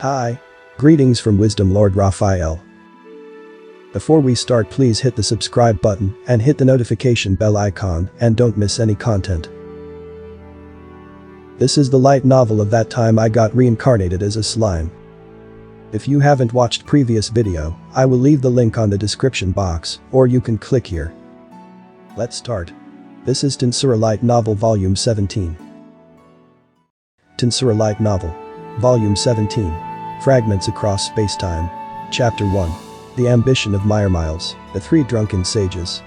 Hi. Greetings from Wisdom Lord Raphael. Before we start, please hit the subscribe button and hit the notification bell icon and don't miss any content. This is the light novel of that time I got reincarnated as a slime. If you haven't watched previous video, I will leave the link on the description box, or you can click here. Let's start. This is Tensura Light Novel Volume 17. Tensura Light Novel. Volume 17. Fragments Across Space-Time. Chapter 1. The Ambition of Myourmiles, the Three Drunken Sages.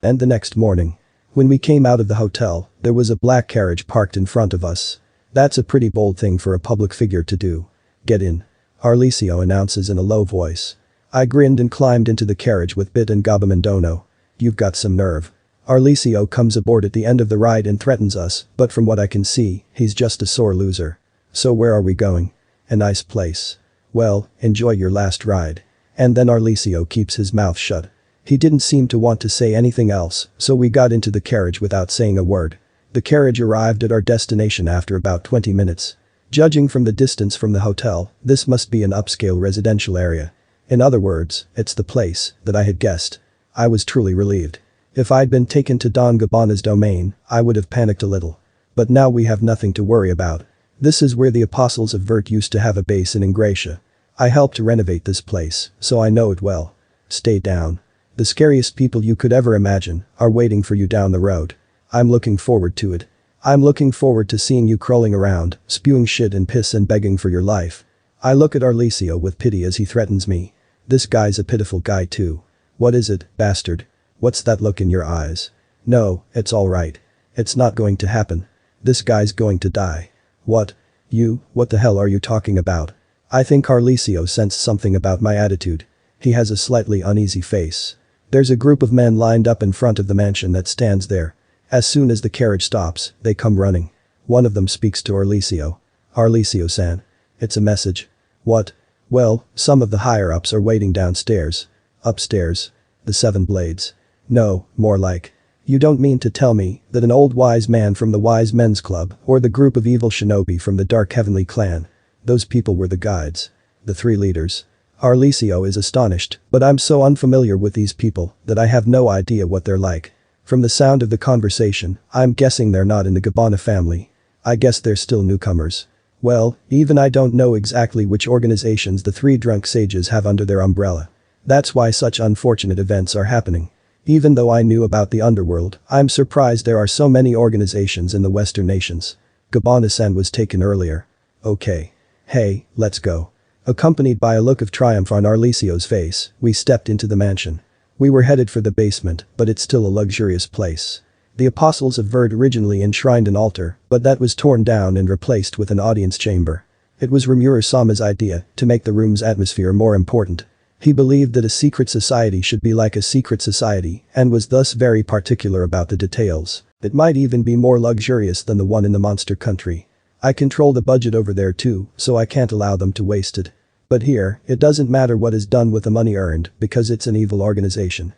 And the next morning. When we came out of the hotel, there was a black carriage parked in front of us. That's a pretty bold thing for a public figure to do. Get in. Arlicio announces in a low voice. I grinned and climbed into the carriage with Bit and Gabamondono. You've got some nerve. Arlicio comes aboard at the end of the ride and threatens us, but from what I can see, he's just a sore loser. So where are we going? A nice place. Well, enjoy your last ride. And then Arlicio keeps his mouth shut. He didn't seem to want to say anything else, so we got into the carriage without saying a word. The carriage arrived at our destination after about 20 minutes. Judging from the distance from the hotel, this must be an upscale residential area. In other words, it's the place that I had guessed. I was truly relieved. If I'd been taken to Don Gabbana's domain, I would have panicked a little. But now we have nothing to worry about. This is where the Apostles of Vert used to have a base in Ingratia. I helped to renovate this place, so I know it well. Stay down. The scariest people you could ever imagine are waiting for you down the road. I'm looking forward to it. I'm looking forward to seeing you crawling around, spewing shit and piss and begging for your life. I look at Arlicio with pity as he threatens me. This guy's a pitiful guy too. What is it, bastard? What's that look in your eyes? No, it's alright. It's not going to happen. This guy's going to die. What? You, what the hell are you talking about? I think Arlicio sensed something about my attitude. He has a slightly uneasy face. There's a group of men lined up in front of the mansion that stands there. As soon as the carriage stops, they come running. One of them speaks to Arlicio. Arlicio-san. It's a message. What? Well, some of the higher-ups are waiting downstairs. Upstairs. The Seven Blades. No, more like. You don't mean to tell me that an old wise man from the Wise Men's Club or the group of evil shinobi from the Dark Heavenly Clan. Those people were the guides. The three leaders. Arlicio is astonished, but I'm so unfamiliar with these people that I have no idea what they're like. From the sound of the conversation, I'm guessing they're not in the Gabbana family. I guess they're still newcomers. Well, even I don't know exactly which organizations the three drunk sages have under their umbrella. That's why such unfortunate events are happening. Even though I knew about the underworld, I'm surprised there are so many organizations in the Western nations. Gabbana-san was taken earlier. Okay. Hey, let's go. Accompanied by a look of triumph on Arlicio's face, we stepped into the mansion. We were headed for the basement, but it's still a luxurious place. The Apostles of Vert originally enshrined an altar, but that was torn down and replaced with an audience chamber. It was Rimuru-sama's idea to make the room's atmosphere more important. He believed that a secret society should be like a secret society and was thus very particular about the details. It might even be more luxurious than the one in the monster country. I control the budget over there too, so I can't allow them to waste it. But here, it doesn't matter what is done with the money earned because it's an evil organization.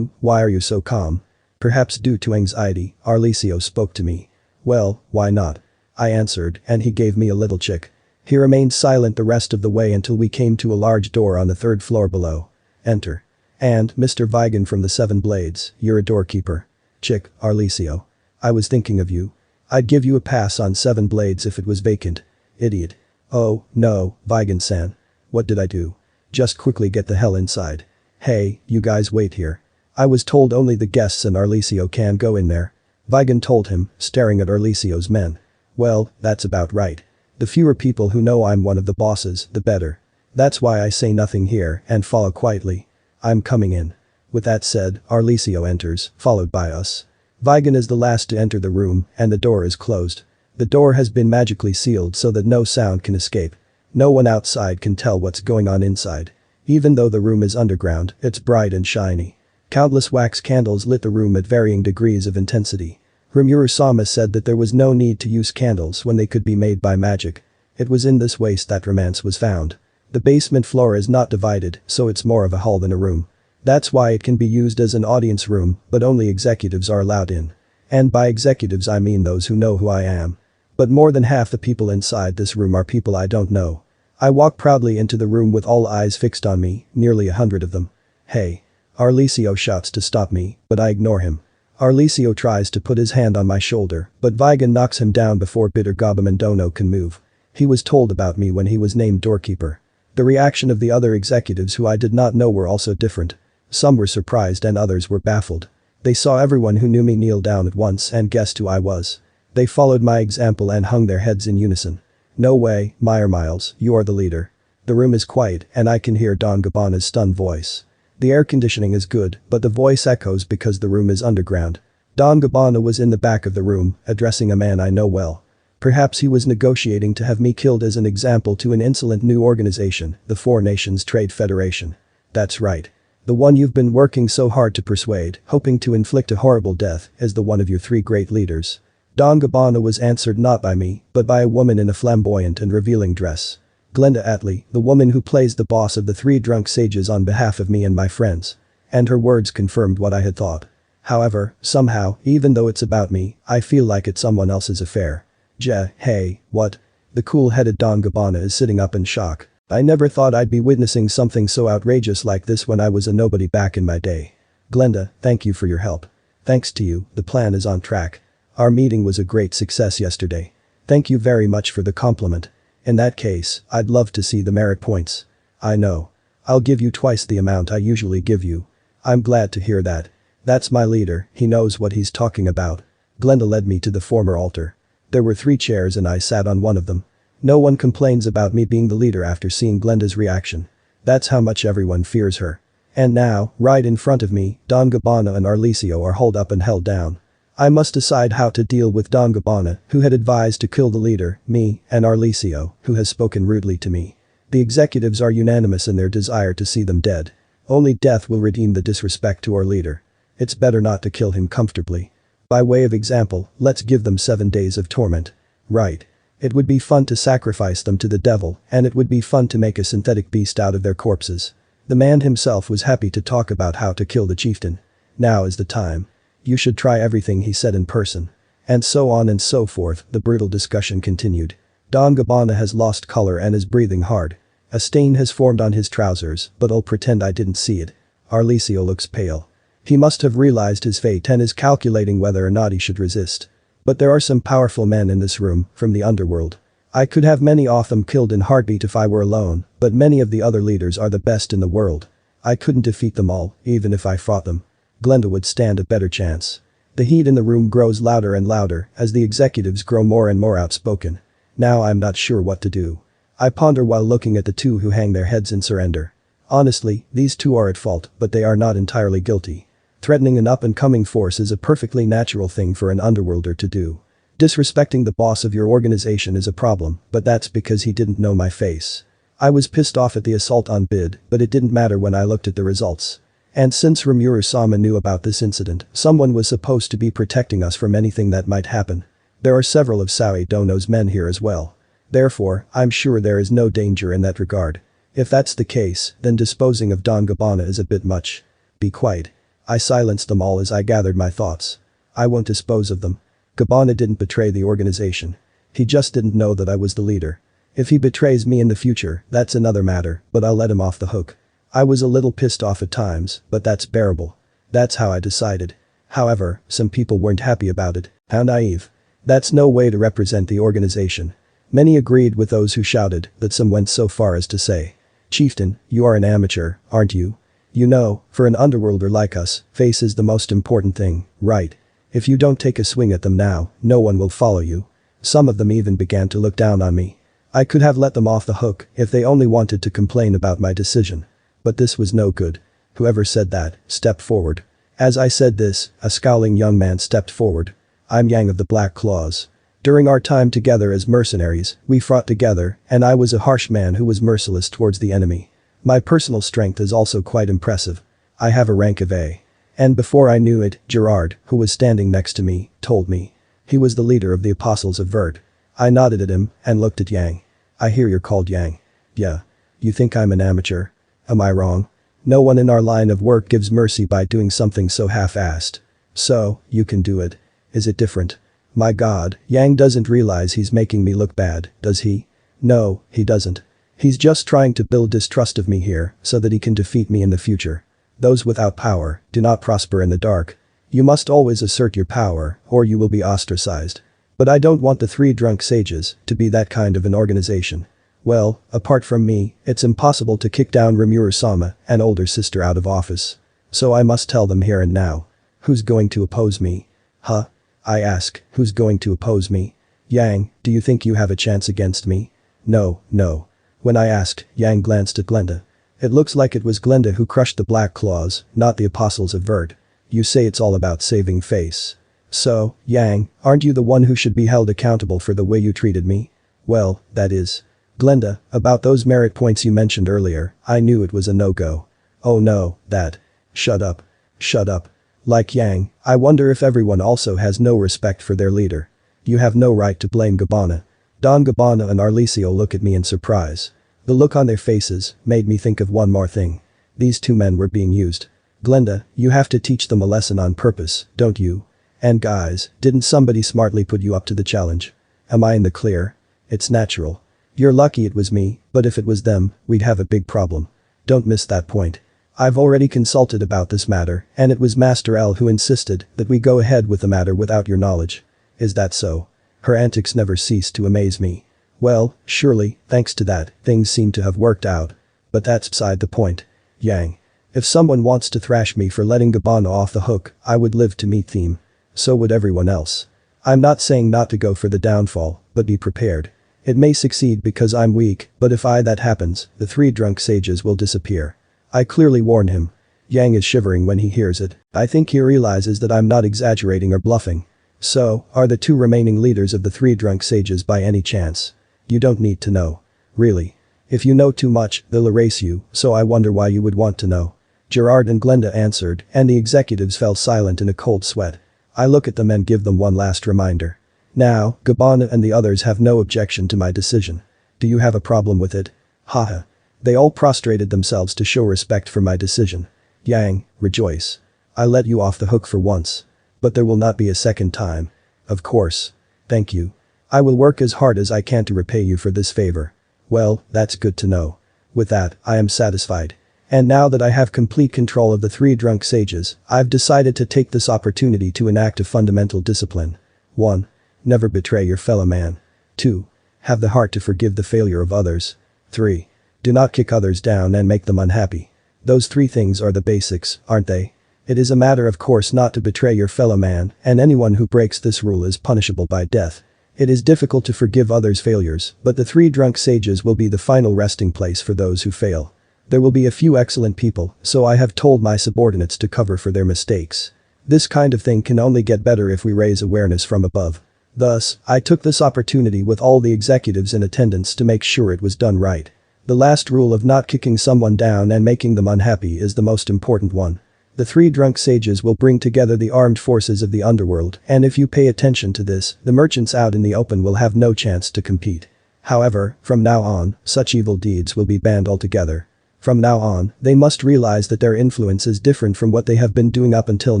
Why are you so calm? Perhaps due to anxiety, Arlicio spoke to me. Well, why not? I answered, and he gave me a little chick. He remained silent the rest of the way until we came to a large door on the third floor below. Enter. And, Mr. Vigan from the Seven Blades, you're a doorkeeper. Chick, Arlicio. I was thinking of you. I'd give you a pass on Seven Blades if it was vacant. Idiot. Oh, no, Vigan-san. What did I do? Just quickly get the hell inside. Hey, you guys wait here. I was told only the guests and Arlicio can go in there. Vigan told him, staring at Arlicio's men. Well, that's about right. The fewer people who know I'm one of the bosses, the better. That's why I say nothing here and follow quietly. I'm coming in. With that said, Arlicio enters, followed by us. Vigan is the last to enter the room and the door is closed. The door has been magically sealed so that no sound can escape. No one outside can tell what's going on inside. Even though the room is underground, it's bright and shiny. Countless wax candles lit the room at varying degrees of intensity. Rimuru-sama said that there was no need to use candles when they could be made by magic. It was in this waste that romance was found. The basement floor is not divided, so it's more of a hall than a room. That's why it can be used as an audience room, but only executives are allowed in. And by executives I mean those who know who I am. But more than half the people inside this room are people I don't know. I walk proudly into the room with all eyes fixed on me, nearly 100 of them. Hey. Arlicio shouts to stop me, but I ignore him. Arlicio tries to put his hand on my shoulder, but Vigan knocks him down before Bitter Gobamendono can move. He was told about me when he was named doorkeeper. The reaction of the other executives who I did not know were also different. Some were surprised and others were baffled. They saw everyone who knew me kneel down at once and guessed who I was. They followed my example and hung their heads in unison. No way, Myourmiles, you are the leader. The room is quiet and I can hear Don Gabbana's stunned voice. The air conditioning is good, but the voice echoes because the room is underground. Don Gabbana was in the back of the room, addressing a man I know well. Perhaps he was negotiating to have me killed as an example to an insolent new organization, the Four Nations Trade Federation. That's right. The one you've been working so hard to persuade, hoping to inflict a horrible death, is the one of your three great leaders. Don Gabbana was answered not by me, but by a woman in a flamboyant and revealing dress. Glenda Attlee, the woman who plays the boss of the three drunk sages on behalf of me and my friends. And her words confirmed what I had thought. However, somehow, even though it's about me, I feel like it's someone else's affair. Hey, what? The cool-headed Don Gabbana is sitting up in shock. I never thought I'd be witnessing something so outrageous like this when I was a nobody back in my day. Glenda, thank you for your help. Thanks to you, the plan is on track. Our meeting was a great success yesterday. Thank you very much for the compliment. In that case, I'd love to see the merit points. I know. I'll give you twice the amount I usually give you. I'm glad to hear that. That's my leader, he knows what he's talking about. Glenda led me to the former altar. There were 3 chairs and I sat on one of them. No one complains about me being the leader after seeing Glenda's reaction. That's how much everyone fears her. And now, right in front of me, Don Gabbana and Arlicio are hauled up and held down. I must decide how to deal with Don Gabbana, who had advised to kill the leader, me, and Arlicio, who has spoken rudely to me. The executives are unanimous in their desire to see them dead. Only death will redeem the disrespect to our leader. It's better not to kill him comfortably. By way of example, let's give them 7 days of torment. Right. It would be fun to sacrifice them to the devil, and it would be fun to make a synthetic beast out of their corpses. The man himself was happy to talk about how to kill the chieftain. Now is the time. You should try everything he said in person. And so on and so forth, the brutal discussion continued. Don Gabbana has lost color and is breathing hard. A stain has formed on his trousers, but I'll pretend I didn't see it. Arlicio looks pale. He must have realized his fate and is calculating whether or not he should resist. But there are some powerful men in this room, from the underworld. I could have many of them killed in heartbeat if I were alone, but many of the other leaders are the best in the world. I couldn't defeat them all, even if I fought them. Glenda would stand a better chance. The heat in the room grows louder and louder as the executives grow more and more outspoken. Now I'm not sure what to do. I ponder while looking at the 2 who hang their heads in surrender. Honestly, these 2 are at fault, but they are not entirely guilty. Threatening an up-and-coming force is a perfectly natural thing for an underworlder to do. Disrespecting the boss of your organization is a problem, but that's because he didn't know my face. I was pissed off at the assault on Bid, but it didn't matter when I looked at the results. And since Rimuru-sama knew about this incident, someone was supposed to be protecting us from anything that might happen. There are several of Saoi Dono's men here as well. Therefore, I'm sure there is no danger in that regard. If that's the case, then disposing of Don Gabbana is a bit much. Be quiet. I silenced them all as I gathered my thoughts. I won't dispose of them. Gabbana didn't betray the organization. He just didn't know that I was the leader. If he betrays me in the future, that's another matter, but I'll let him off the hook. I was a little pissed off at times, but that's bearable. That's how I decided. However, some people weren't happy about it. How naive. That's no way to represent the organization. Many agreed with those who shouted, that some went so far as to say, "Chieftain, you are an amateur, aren't you? You know, for an underworlder like us, face is the most important thing, right? If you don't take a swing at them now, no one will follow you." Some of them even began to look down on me. I could have let them off the hook if they only wanted to complain about my decision. But this was no good. Whoever said that, step forward. As I said this, a scowling young man stepped forward. I'm Yang of the Black Claws. During our time together as mercenaries, we fought together, and I was a harsh man who was merciless towards the enemy. My personal strength is also quite impressive. I have a rank of A. And before I knew it, Gerard, who was standing next to me, told me. He was the leader of the Apostles of Vert. I nodded at him and looked at Yang. I hear you're called Yang. Yeah. You think I'm an amateur? Am I wrong? No one in our line of work gives mercy by doing something so half-assed. So, you can do it. Is it different? My god, Yang doesn't realize he's making me look bad, does he? No, he doesn't. He's just trying to build distrust of me here so that he can defeat me in the future. Those without power do not prosper in the dark. You must always assert your power or you will be ostracized. But I don't want the three drunk sages to be that kind of an organization. Well, apart from me, it's impossible to kick down Rimuru-sama, an older sister, out of office. So I must tell them here and now. Who's going to oppose me? Huh? I ask, who's going to oppose me? Yang, do you think you have a chance against me? No, no. When I asked, Yang glanced at Glenda. It looks like it was Glenda who crushed the Black Claws, not the Apostles of Verd. You say it's all about saving face. So, Yang, aren't you the one who should be held accountable for the way you treated me? Well, that is. Glenda, about those merit points you mentioned earlier, I knew it was a no-go. Oh no, that. Shut up. Shut up. Like Yang, I wonder if everyone also has no respect for their leader. You have no right to blame Gabbana. Don Gabbana and Arlicio look at me in surprise. The look on their faces made me think of one more thing. These two men were being used. Glenda, you have to teach them a lesson on purpose, don't you? And guys, didn't somebody smartly put you up to the challenge? Am I in the clear? It's natural. You're lucky it was me, but if it was them, we'd have a big problem. Don't miss that point. I've already consulted about this matter, and it was Master L who insisted that we go ahead with the matter without your knowledge. Is that so? Her antics never cease to amaze me. Well, surely, thanks to that, things seem to have worked out. But that's beside the point. Yang. If someone wants to thrash me for letting Gabbana off the hook, I would live to meet them. So would everyone else. I'm not saying not to go for the downfall, but be prepared. It may succeed because I'm weak, but if that happens, the three drunk sages will disappear. I clearly warn him. Yang is shivering when he hears it. I think he realizes that I'm not exaggerating or bluffing. So, are the two remaining leaders of the three drunk sages by any chance? You don't need to know. Really. If you know too much, they'll erase you, so I wonder why you would want to know. Gerard and Glenda answered, and the executives fell silent in a cold sweat. I look at them and give them one last reminder. Now, Gabbana and the others have no objection to my decision. Do you have a problem with it? Haha. They all prostrated themselves to show respect for my decision. Yang, rejoice. I let you off the hook for once. But there will not be a second time. Of course. Thank you. I will work as hard as I can to repay you for this favor. Well, that's good to know. With that, I am satisfied. And now that I have complete control of the three drunk sages, I've decided to take this opportunity to enact a fundamental discipline. 1. Never betray your fellow man. 2. Have the heart to forgive the failure of others. 3. Do not kick others down and make them unhappy. Those 3 things are the basics, aren't they? It is a matter of course not to betray your fellow man, and anyone who breaks this rule is punishable by death. It is difficult to forgive others' failures, but the three drunk sages will be the final resting place for those who fail. There will be a few excellent people, so I have told my subordinates to cover for their mistakes. This kind of thing can only get better if we raise awareness from above. Thus, I took this opportunity with all the executives in attendance to make sure it was done right. The last rule of not kicking someone down and making them unhappy is the most important one. The three drunk sages will bring together the armed forces of the underworld, and if you pay attention to this, the merchants out in the open will have no chance to compete. However, from now on, such evil deeds will be banned altogether. From now on, they must realize that their influence is different from what they have been doing up until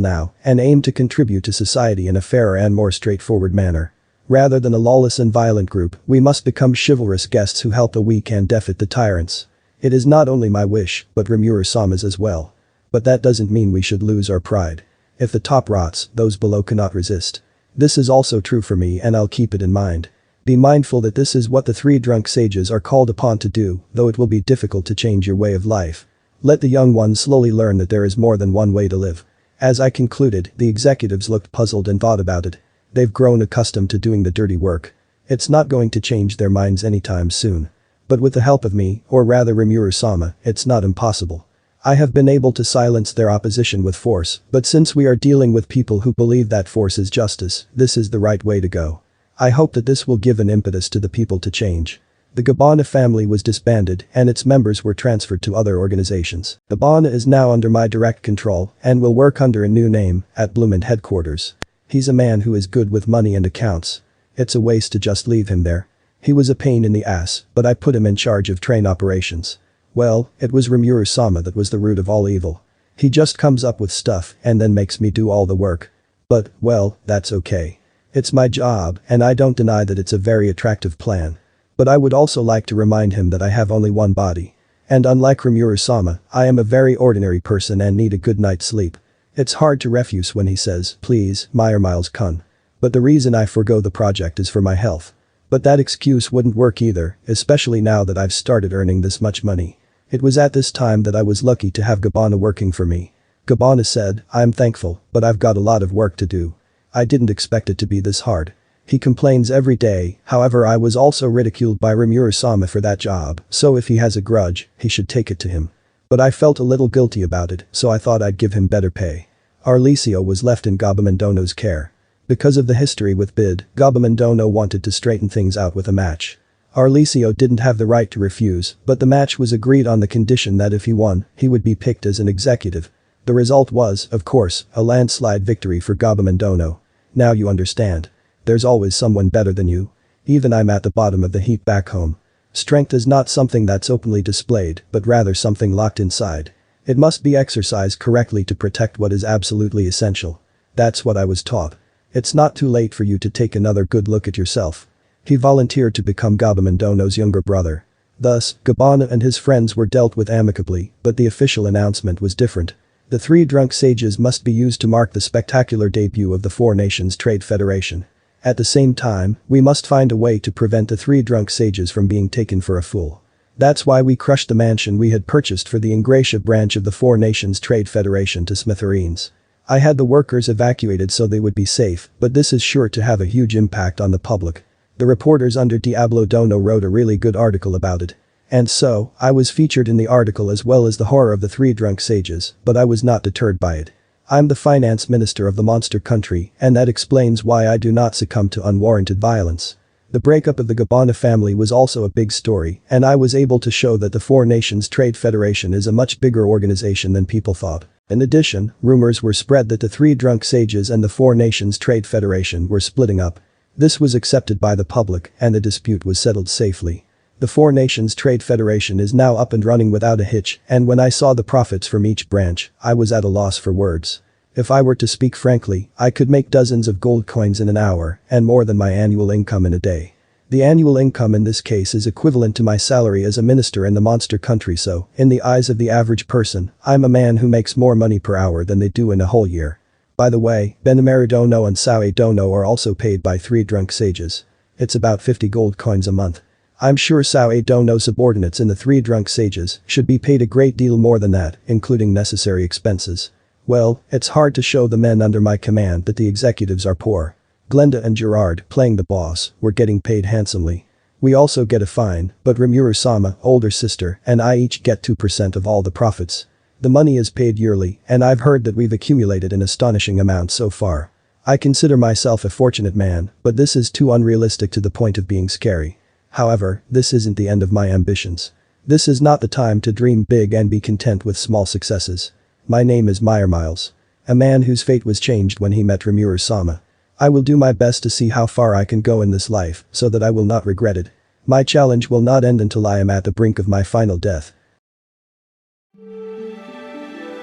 now and aim to contribute to society in a fairer and more straightforward manner. Rather than a lawless and violent group, we must become chivalrous guests who help the weak and defeat the tyrants. It is not only my wish, but Rimuru-sama's as well. But that doesn't mean we should lose our pride. If the top rots, those below cannot resist. This is also true for me and I'll keep it in mind. Be mindful that this is what the three drunk sages are called upon to do, though it will be difficult to change your way of life. Let the young ones slowly learn that there is more than one way to live. As I concluded, the executives looked puzzled and thought about it. They've grown accustomed to doing the dirty work. It's not going to change their minds anytime soon. But with the help of me, or rather Rimuru-sama, it's not impossible. I have been able to silence their opposition with force, but since we are dealing with people who believe that force is justice, this is the right way to go. I hope that this will give an impetus to the people to change. The Gabbana family was disbanded and its members were transferred to other organizations. Gabbana is now under my direct control and will work under a new name at Bloomend headquarters. He's a man who is good with money and accounts. It's a waste to just leave him there. He was a pain in the ass, but I put him in charge of train operations. Well, it was Rimuru-sama that was the root of all evil. He just comes up with stuff and then makes me do all the work. But, well, that's okay. It's my job, and I don't deny that it's a very attractive plan. But I would also like to remind him that I have only one body. And unlike Rimuru-sama, I am a very ordinary person and need a good night's sleep. It's hard to refuse when he says, please, Myourmiles-kun. But the reason I forgo the project is for my health. But that excuse wouldn't work either, especially now that I've started earning this much money. It was at this time that I was lucky to have Gabbana working for me. Gabbana said, I'm thankful, but I've got a lot of work to do. I didn't expect it to be this hard. He complains every day, however I was also ridiculed by Rimuru-sama for that job, so if he has a grudge, he should take it to him. But I felt a little guilty about it, so I thought I'd give him better pay. Arlisio was left in Gabamendono's care. Because of the history with Bid, Gabamendono wanted to straighten things out with a match. Arlisio didn't have the right to refuse, but the match was agreed on the condition that if he won, he would be picked as an executive. The result was, of course, a landslide victory for Gabamendono. Now you understand. There's always someone better than you. Even I'm at the bottom of the heap back home. Strength is not something that's openly displayed, but rather something locked inside. It must be exercised correctly to protect what is absolutely essential. That's what I was taught. It's not too late for you to take another good look at yourself. He volunteered to become Gabamendono's younger brother. Thus, Gabbana and his friends were dealt with amicably, but the official announcement was different. The 3 drunk sages must be used to mark the spectacular debut of the 4 Nations Trade Federation. At the same time, we must find a way to prevent the 3 drunk sages from being taken for a fool. That's why we crushed the mansion we had purchased for the Ingratia branch of the 4 Nations Trade Federation to smithereens. I had the workers evacuated so they would be safe, but this is sure to have a huge impact on the public. The reporters under Diablo Dono wrote a really good article about it. And so, I was featured in the article as well as the horror of the 3 drunk sages, but I was not deterred by it. I'm the finance minister of the monster country, and that explains why I do not succumb to unwarranted violence. The breakup of the Gabbana family was also a big story, and I was able to show that the 4 Nations Trade Federation is a much bigger organization than people thought. In addition, rumors were spread that the 3 drunk sages and the 4 Nations Trade Federation were splitting up. This was accepted by the public, and the dispute was settled safely. The 4 Nations Trade Federation is now up and running without a hitch, and when I saw the profits from each branch, I was at a loss for words. If I were to speak frankly, I could make dozens of gold coins in an hour, and more than my annual income in a day. The annual income in this case is equivalent to my salary as a minister in the monster country, so, in the eyes of the average person, I'm a man who makes more money per hour than they do in a whole year. By the way, Benemeri Dono and Saue Dono are also paid by 3 drunk sages. It's about 50 gold coins a month. I'm sure Saue Dono subordinates in the 3 drunk sages should be paid a great deal more than that, including necessary expenses. Well, it's hard to show the men under my command that the executives are poor. Glenda and Gerard, playing the boss, were getting paid handsomely. We also get a fine, but Rimuru-sama, older sister, and I each get 2% of all the profits. The money is paid yearly, and I've heard that we've accumulated an astonishing amount so far. I consider myself a fortunate man, but this is too unrealistic to the point of being scary. However, this isn't the end of my ambitions. This is not the time to dream big and be content with small successes. My name is Myourmiles. A man whose fate was changed when he met Rimuru-sama. I will do my best to see how far I can go in this life so that I will not regret it. My challenge will not end until I am at the brink of my final death.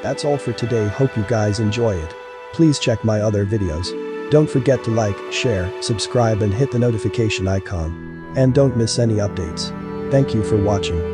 That's all for today, hope you guys enjoy it. Please check my other videos. Don't forget to like, share, subscribe and hit the notification icon. And don't miss any updates. Thank you for watching.